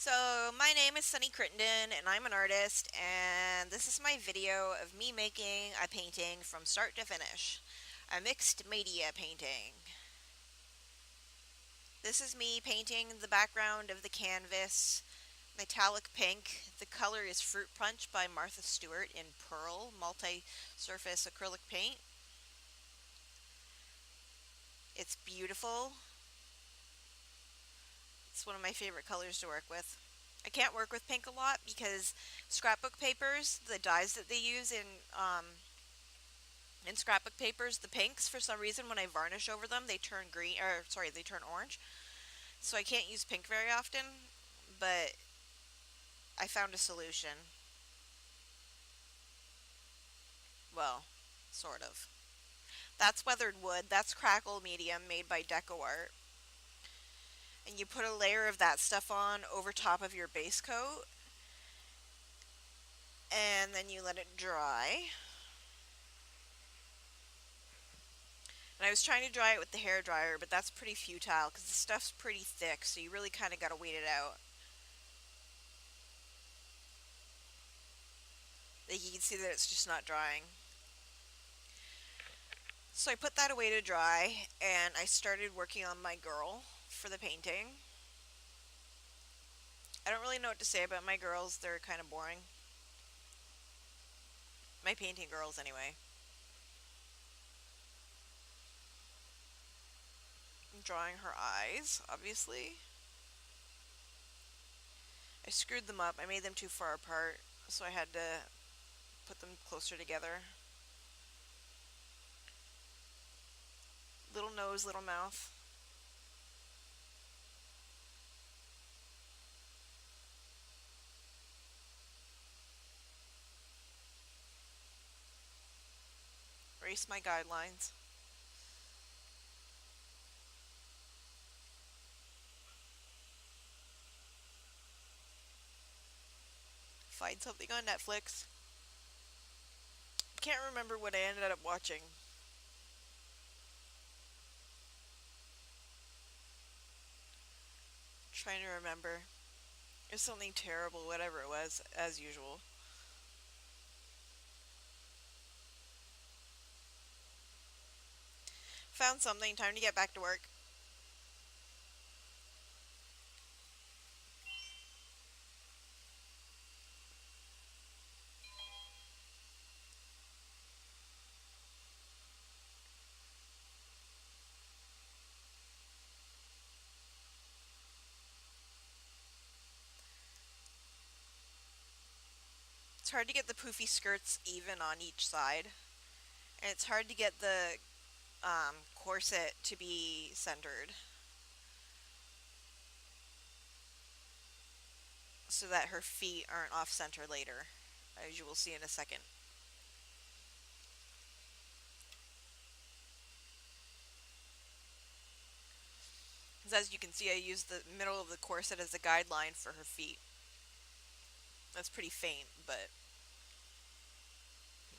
So, my name is Sunny Crittenden, and I'm an artist, and this is my video of me making a painting from start to finish. A mixed media painting. This is me painting the background of the canvas, metallic pink. The color is Fruit Punch by Martha Stewart in Pearl multi-surface acrylic paint. It's beautiful. It's one of my favorite colors to work with. I can't work with pink a lot because scrapbook papers, the dyes that they use in scrapbook papers, the pinks, for some reason when I varnish over them, they turn green, or sorry, they turn orange. So I can't use pink very often, but I found a solution. Well, sort of. That's weathered wood. That's crackle medium made by DecoArt. And you put a layer of that stuff on over top of your base coat, and then you let it dry. And I was trying to dry it with the hair dryer, but that's pretty futile because the stuff's pretty thick, so you really kind of got to wait it out. You can see that it's just not drying. So I put that away to dry, and I started working on my girl for the painting. I don't really know what to say about my girls. They're kind of boring. My painting girls, anyway. I'm drawing her eyes, obviously. I screwed them up. I made them too far apart, so I had to put them closer together. Little nose, little mouth. Erase my guidelines. Find something on Netflix. Can't remember what I ended up watching. Trying to remember. It was something terrible, whatever it was, as usual. Found something, time to get back to work. It's hard to get the poofy skirts even on each side. And it's hard to get the corset to be centered, so that her feet aren't off center later, as you will see in a second. As you can see, I used the middle of the corset as a guideline for her feet. That's pretty faint, but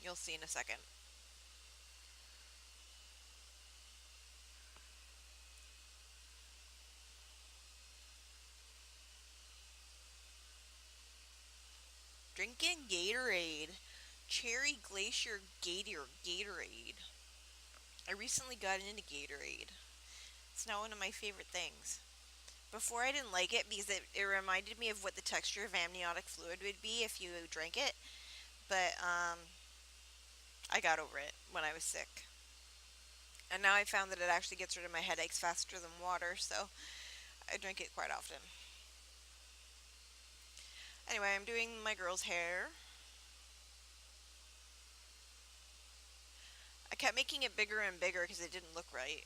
you'll see in a second. Drinking Gatorade. Cherry Glacier Gatorade. I recently got into Gatorade. It's now one of my favorite things. Before I didn't like it because it reminded me of what the texture of amniotic fluid would be if you drank it. But I got over it when I was sick. And now I found that it actually gets rid of my headaches faster than water, so I drink it quite often. Anyway, I'm doing my girl's hair. I kept making it bigger and bigger because it didn't look right.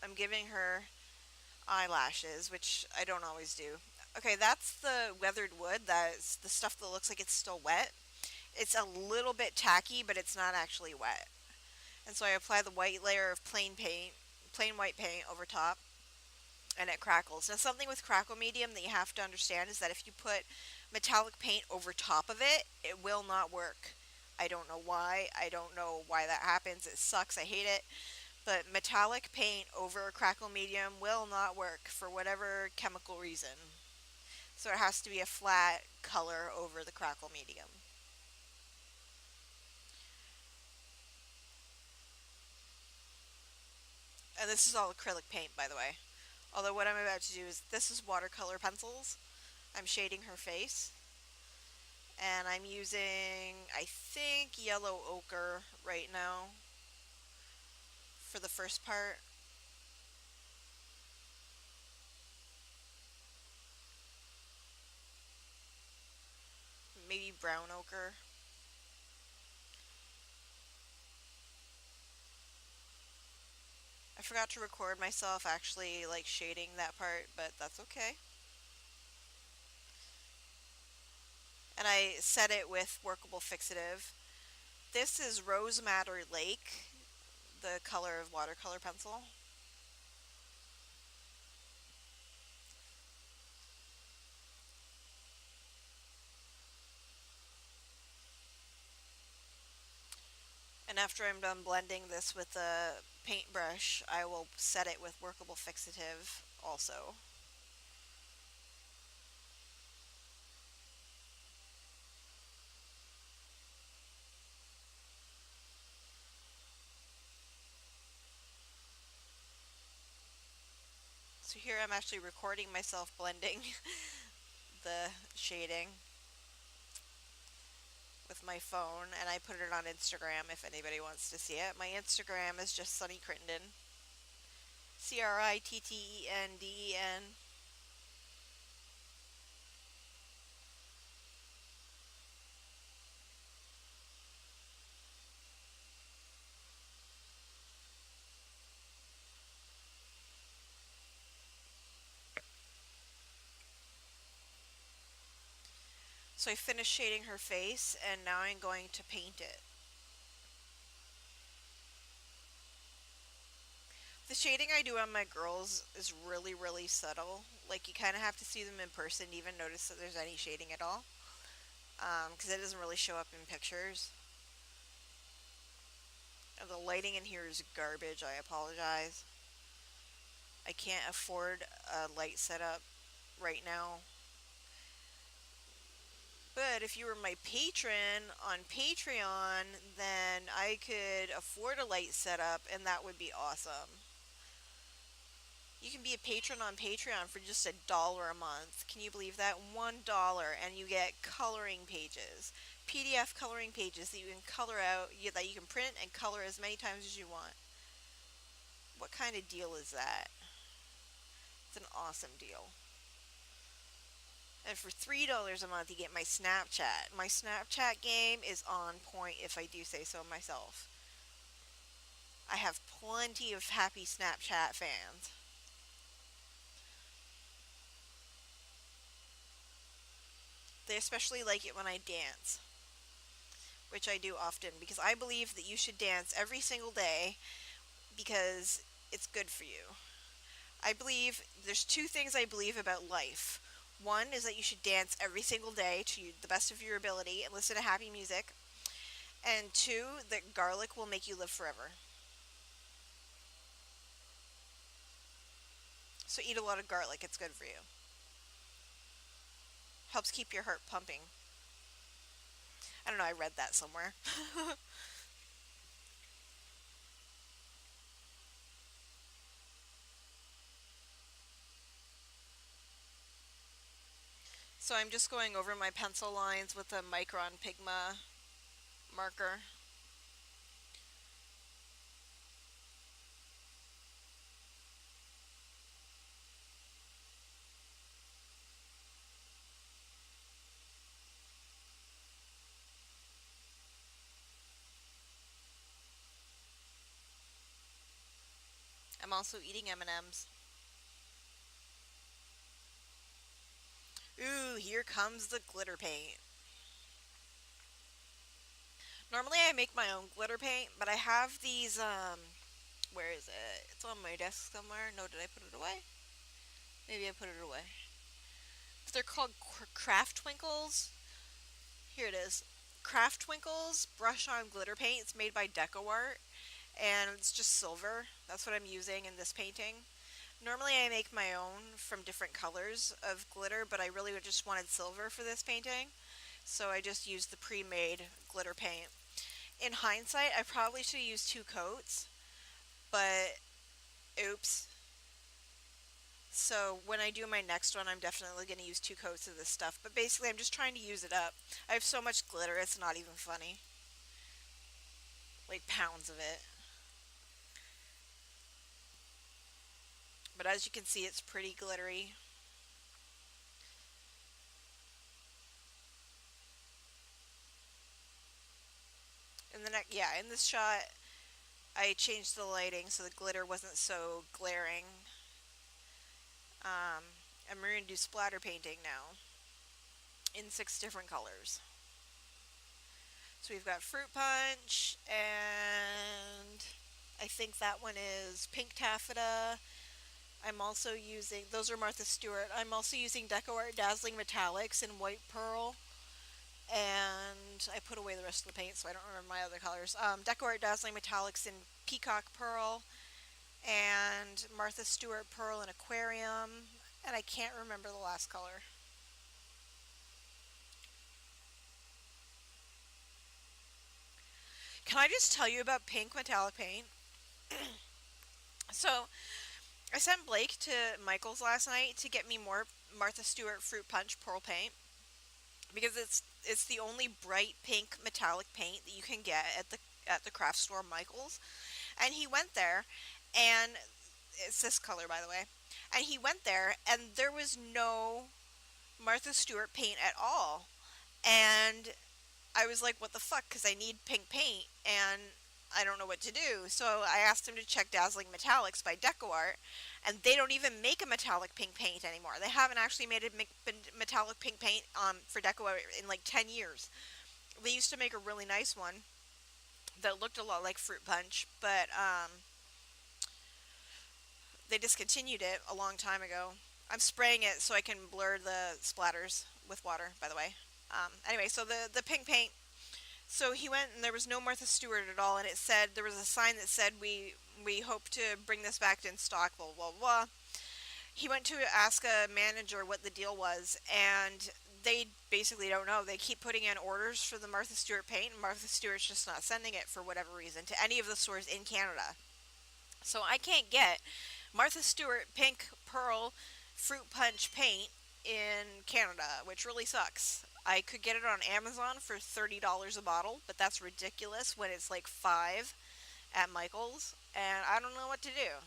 I'm giving her eyelashes, which I don't always do. Okay, that's the weathered wood. That's the stuff that looks like it's still wet. It's a little bit tacky, but it's not actually wet. And so I apply the white layer of plain white paint over top, and it crackles. Now, something with crackle medium that you have to understand is that if you put metallic paint over top of it, it will not work. I don't know why. I don't know why that happens. It sucks. I hate it. But metallic paint over a crackle medium will not work for whatever chemical reason. So it has to be a flat color over the crackle medium. And this is all acrylic paint, by the way. Although what I'm about to do is, this is watercolor pencils. I'm shading her face. And I'm using, I think, yellow ochre right now for the first part. Maybe brown ochre. I forgot to record myself actually like shading that part, but that's okay. And I set it with workable fixative. This is Rose Madder Lake, the color of watercolor pencil. And after I'm done blending this with the paintbrush, I will set it with workable fixative also. So here I'm actually recording myself blending the shading with my phone, and I put it on Instagram if anybody wants to see it. My Instagram is just Sunny Crittenden. Crittenden. So I finished shading her face, and now I'm going to paint it. The shading I do on my girls is really, really subtle. Like, you kind of have to see them in person to even notice that there's any shading at all. Because it doesn't really show up in pictures. And the lighting in here is garbage, I apologize. I can't afford a light setup right now. But if you were my patron on Patreon, then I could afford a light setup, and that would be awesome. You can be a patron on Patreon for just $1 a month. Can you believe that? $1, and you get coloring pages, PDF coloring pages that you can color out, that you can print and color as many times as you want. What kind of deal is that? It's an awesome deal. And for $3 a month, you get my Snapchat. My Snapchat game is on point, if I do say so myself. I have plenty of happy Snapchat fans. They especially like it when I dance, which I do often, because I believe that you should dance every single day because it's good for you. I believe there's two things I believe about life. One is that you should dance every single day to the best of your ability and listen to happy music. And two, that garlic will make you live forever. So eat a lot of garlic, it's good for you. Helps keep your heart pumping. I don't know, I read that somewhere. So I'm just going over my pencil lines with a Micron Pigma marker. I'm also eating M&Ms. Ooh, here comes the glitter paint. Normally I make my own glitter paint, but I have these, where is it? It's on my desk somewhere. No, did I put it away? Maybe I put it away. They're called Craft Twinkles. Here it is. Craft Twinkles brush on glitter paint. It's made by DecoArt. and it's just silver. That's what I'm using in this painting. Normally I make my own from different colors of glitter, but I really just wanted silver for this painting, so I just used the pre-made glitter paint. In hindsight, I probably should have used two coats, but oops. So when I do my next one, I'm definitely going to use two coats of this stuff. But basically, I'm just trying to use it up. I have so much glitter, it's not even funny. Like pounds of it. But as you can see, it's pretty glittery. In the next, yeah, in this shot, I changed the lighting so the glitter wasn't so glaring. Um, and we're going to do splatter painting now in 6 different colors. So we've got fruit punch, and I think that one is pink taffeta. I'm also using, those are Martha Stewart. I'm also using Deco Art Dazzling Metallics in white pearl. And I put away the rest of the paint so I don't remember my other colors. Deco Art Dazzling Metallics in peacock pearl. And Martha Stewart pearl in aquarium. And I can't remember the last color. Can I just tell you about pink metallic paint? So, I sent Blake to Michael's last night to get me more Martha Stewart Fruit Punch Pearl Paint because it's the only bright pink metallic paint that you can get at the craft store Michael's. And he went there, and it's this color, by the way. And he went there, and there was no Martha Stewart paint at all. And I was like, what the fuck? Because I need pink paint, and I don't know what to do. So I asked him to check Dazzling Metallics by Deco Art, and they don't even make a metallic pink paint anymore. They haven't actually made a metallic pink paint for Deco Art in like 10 years. They used to make a really nice one that looked a lot like Fruit Punch, but they discontinued it a long time ago. I'm spraying it so I can blur the splatters with water, by the way. Anyway, so the pink paint. So he went and there was no Martha Stewart at all, and it said there was a sign that said we hope to bring this back in stock. Blah blah blah. He went to ask a manager what the deal was, and they basically don't know. They keep putting in orders for the Martha Stewart paint, and Martha Stewart's just not sending it for whatever reason to any of the stores in Canada. So I can't get Martha Stewart pink pearl fruit punch paint in Canada, which really sucks. I could get it on Amazon for $30 a bottle, but that's ridiculous when it's like 5 at Michael's, and I don't know what to do.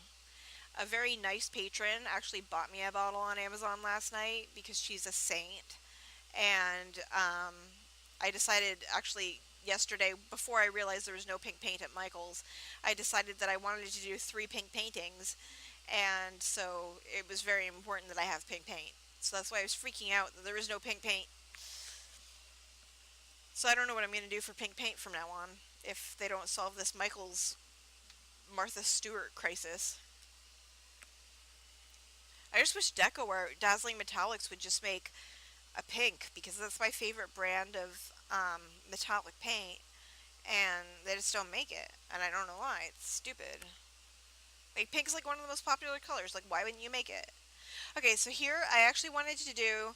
A very nice patron actually bought me a bottle on Amazon last night because she's a saint, and I decided actually yesterday, before I realized there was no pink paint at Michael's, I decided that I wanted to do 3 pink paintings, and so it was very important that I have pink paint. So that's why I was freaking out that there was no pink paint. So I don't know what I'm going to do for pink paint from now on if they don't solve this Michael's Martha Stewart crisis. I just wish Deco Art Dazzling Metallics would just make a pink because that's my favorite brand of metallic paint, and they just don't make it, and I don't know why. It's stupid. Like pink's like one of the most popular colors. Like why wouldn't you make it? Okay, so here I actually wanted to do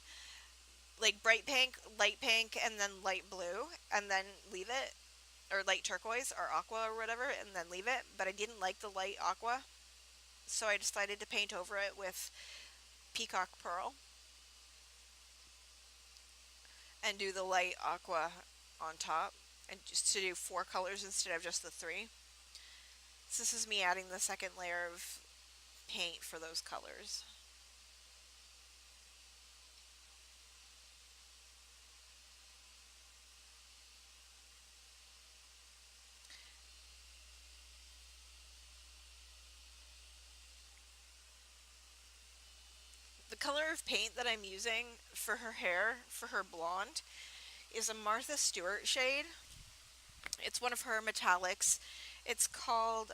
like bright pink, light pink, and then light blue, and then leave it, or light turquoise or aqua or whatever, and then leave it. But I didn't like the light aqua, so I decided to paint over it with peacock pearl and do the light aqua on top, and just to do 4 colors instead of just the 3. So this is me adding the second layer of paint for those colors. The color of paint that I'm using for her hair, for her blonde, is a Martha Stewart shade. It's one of her metallics. It's called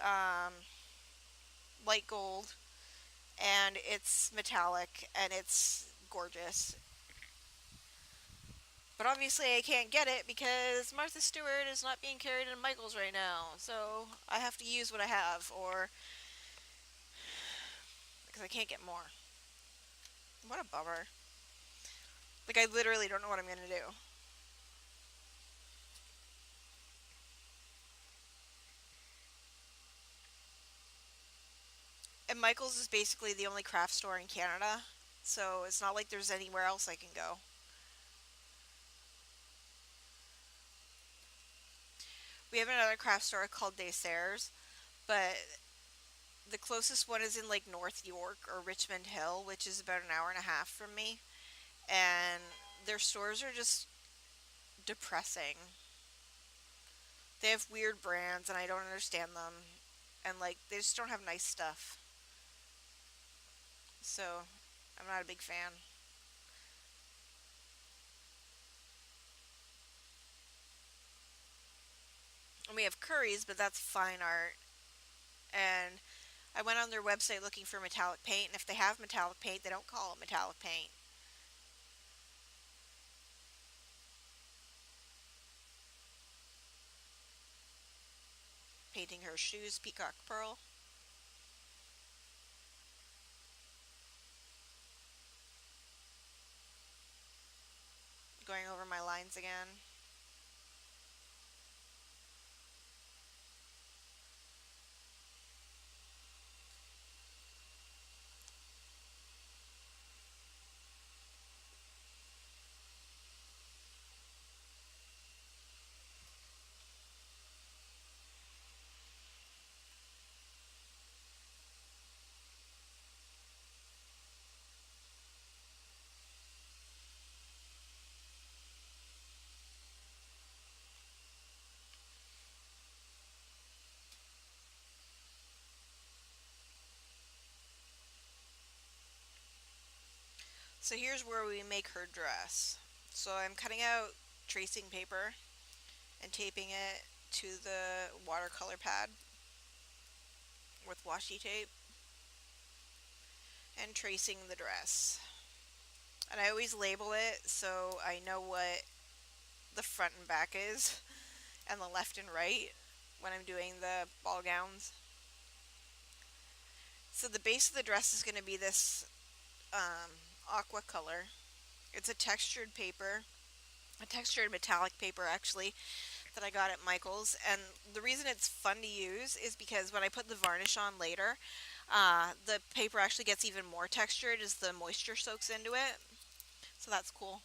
light gold, and it's metallic, and it's gorgeous. But obviously I can't get it because Martha Stewart is not being carried in Michaels right now. So I have to use what I have, or because I can't get more. What a bummer. Like, I literally don't know what I'm going to do. And Michaels is basically the only craft store in Canada. So it's not like there's anywhere else I can go. We have another craft store called Des Serres, but the closest one is in like North York or Richmond Hill, which is about an hour and a half from me. And their stores are just depressing. They have weird brands and I don't understand them. And like they just don't have nice stuff. So I'm not a big fan. And we have Curry's, but that's fine art. And I went on their website looking for metallic paint, and if they have metallic paint, they don't call it metallic paint. Painting her shoes peacock pearl. Going over my lines again. So here's where we make her dress. So I'm cutting out tracing paper and taping it to the watercolor pad with washi tape and tracing the dress. And I always label it so I know what the front and back is and the left and right when I'm doing the ball gowns. So the base of the dress is going to be this aqua color. It's a textured paper, a textured metallic paper actually, that I got at Michael's. And the reason it's fun to use is because when I put the varnish on later, the paper actually gets even more textured as the moisture soaks into it. So that's cool.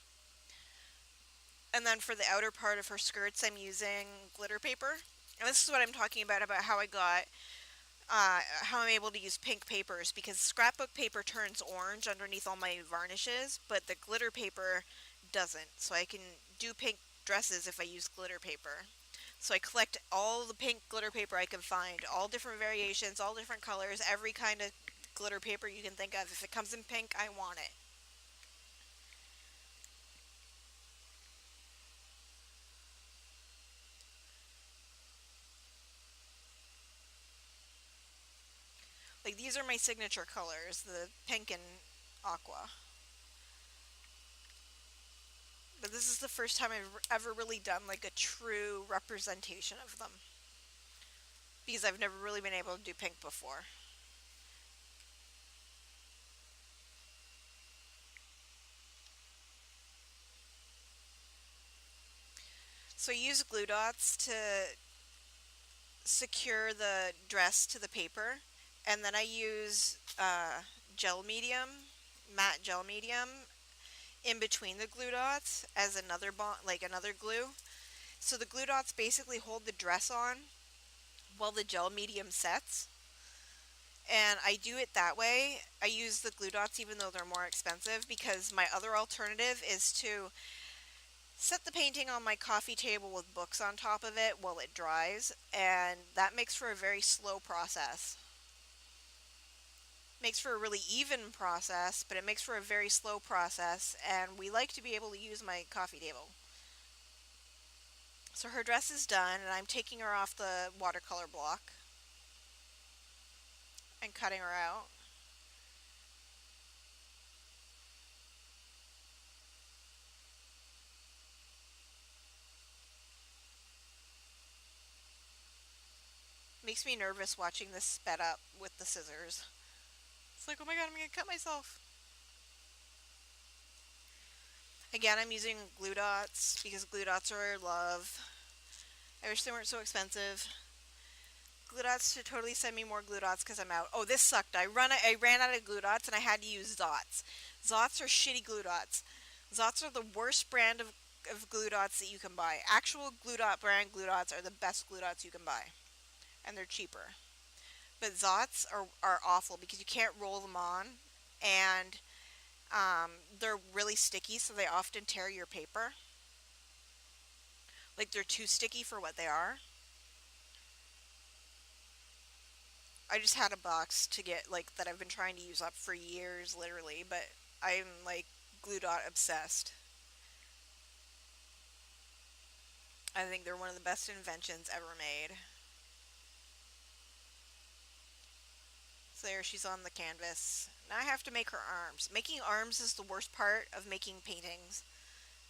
And then for the outer part of her skirts, I'm using glitter paper. And this is what I'm talking about how I got, how I'm able to use pink papers because scrapbook paper turns orange underneath all my varnishes, but the glitter paper doesn't. So I can do pink dresses if I use glitter paper. So I collect all the pink glitter paper I can find, all different variations, all different colors, every kind of glitter paper you can think of. If it comes in pink, I want it. Like these are my signature colors, the pink and aqua. But this is the first time I've ever really done like a true representation of them. Because I've never really been able to do pink before. So I use glue dots to secure the dress to the paper. And then I use gel medium, matte gel medium, in between the glue dots as another bond, like another glue. So the glue dots basically hold the dress on while the gel medium sets. And I do it that way. I use the glue dots even though they're more expensive because my other alternative is to set the painting on my coffee table with books on top of it while it dries, and that makes for a very slow process. Makes for a really even process, but it makes for a very slow process, and we like to be able to use my coffee table. So her dress is done, and I'm taking her off the watercolor block and cutting her out. Makes me nervous watching this sped up with the scissors. It's like, oh my god, I'm gonna cut myself. Again, I'm using glue dots because glue dots are love. I wish they weren't so expensive. Glue dots should totally send me more glue dots because I'm out. Oh, this sucked. I ran out of glue dots and I had to use Zots. Zots are shitty glue dots. Zots are the worst brand of glue dots that you can buy. Actual glue dot brand glue dots are the best glue dots you can buy. And they're cheaper. But Zots are awful because you can't roll them on. And they're really sticky, so they often tear your paper. Like, they're too sticky for what they are. I just had a box to get, like, that I've been trying to use up for years, literally, but I'm, like, glue dot obsessed. I think they're one of the best inventions ever made. So there, she's on the canvas. Now I have to make her arms. Making arms is the worst part of making paintings.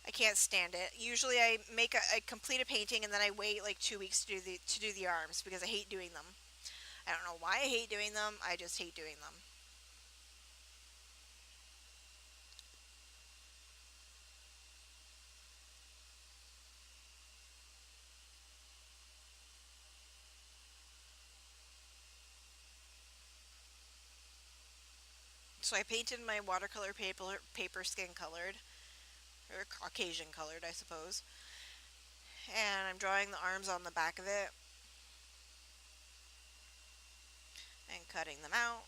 I can't stand it. Usually I complete a painting and then I wait like 2 weeks to do the arms because I hate doing them. I don't know why I hate doing them. I just hate doing them. So I painted my watercolor paper skin colored, or Caucasian colored, I suppose. And I'm drawing the arms on the back of it and cutting them out.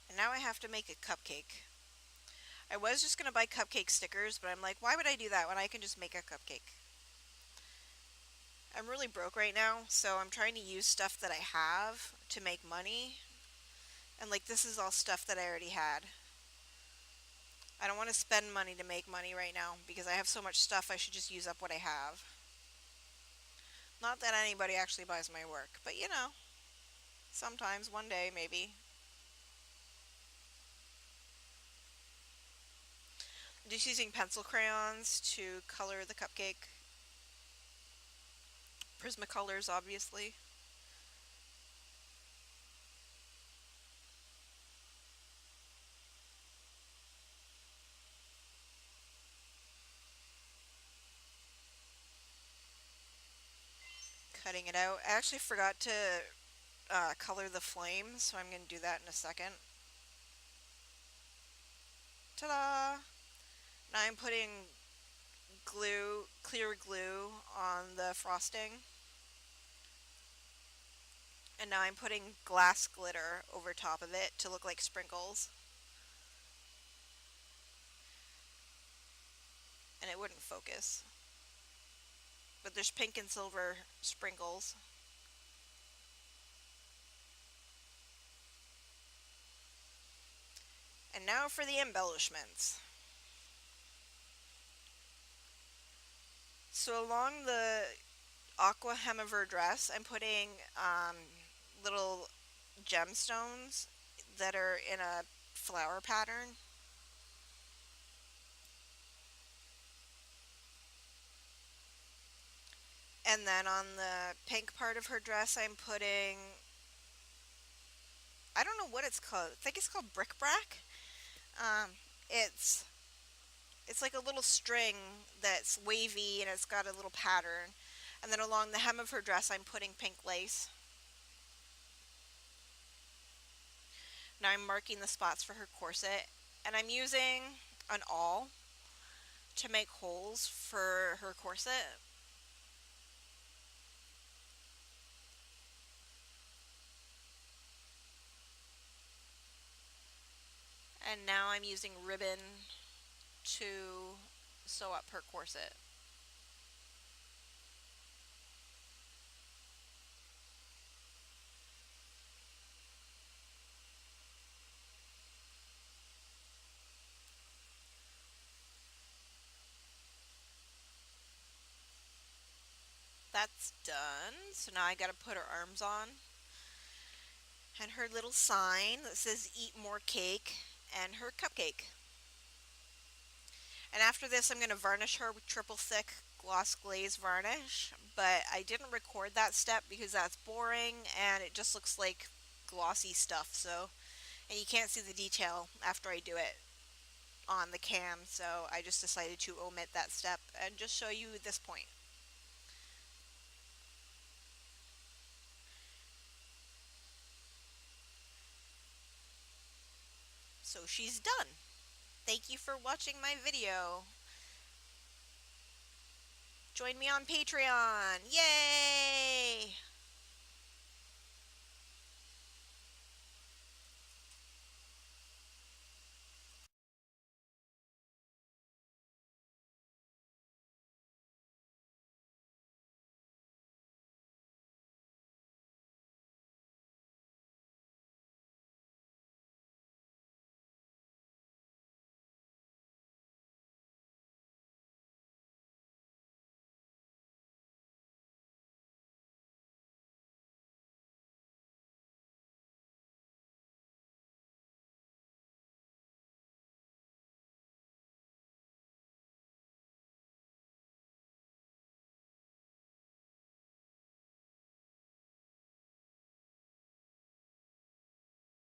And now I have to make a cupcake. I was just going to buy cupcake stickers, but I'm like, why would I do that when I can just make a cupcake? I'm really broke right now, so I'm trying to use stuff that I have to make money. And like, this is all stuff that I already had. I don't want to spend money to make money right now because I have so much stuff I should just use up what I have. Not that anybody actually buys my work, but you know, sometimes, one day, maybe. I'm just using pencil crayons to color the cupcake. Prismacolors, obviously. Cutting it out. I actually forgot to color the flames, so I'm going to do that in a second. Ta-da! Now I'm putting clear glue on the frosting. And now I'm putting glass glitter over top of it to look like sprinkles. And it wouldn't focus. But there's pink and silver sprinkles. And now for the embellishments. So along the aqua hem of her dress, I'm putting little gemstones that are in a flower pattern. And then on the pink part of her dress, I'm putting, I don't know what it's called. I think it's called bric-a-brac. Um, it's it's like a little string that's wavy and it's got a little pattern. And then along the hem of her dress, I'm putting pink lace. Now I'm marking the spots for her corset. And I'm using an awl to make holes for her corset. And now I'm using ribbon to sew up her corset. That's done. So now I gotta put her arms on. And her little sign that says eat more cake and her cupcake. And after this, I'm going to varnish her with triple thick gloss glaze varnish. But I didn't record that step because that's boring and it just looks like glossy stuff. So, and you can't see the detail after I do it on the cam. So I just decided to omit that step and just show you this point. So she's done. Thank you for watching my video. Join me on Patreon. Yay!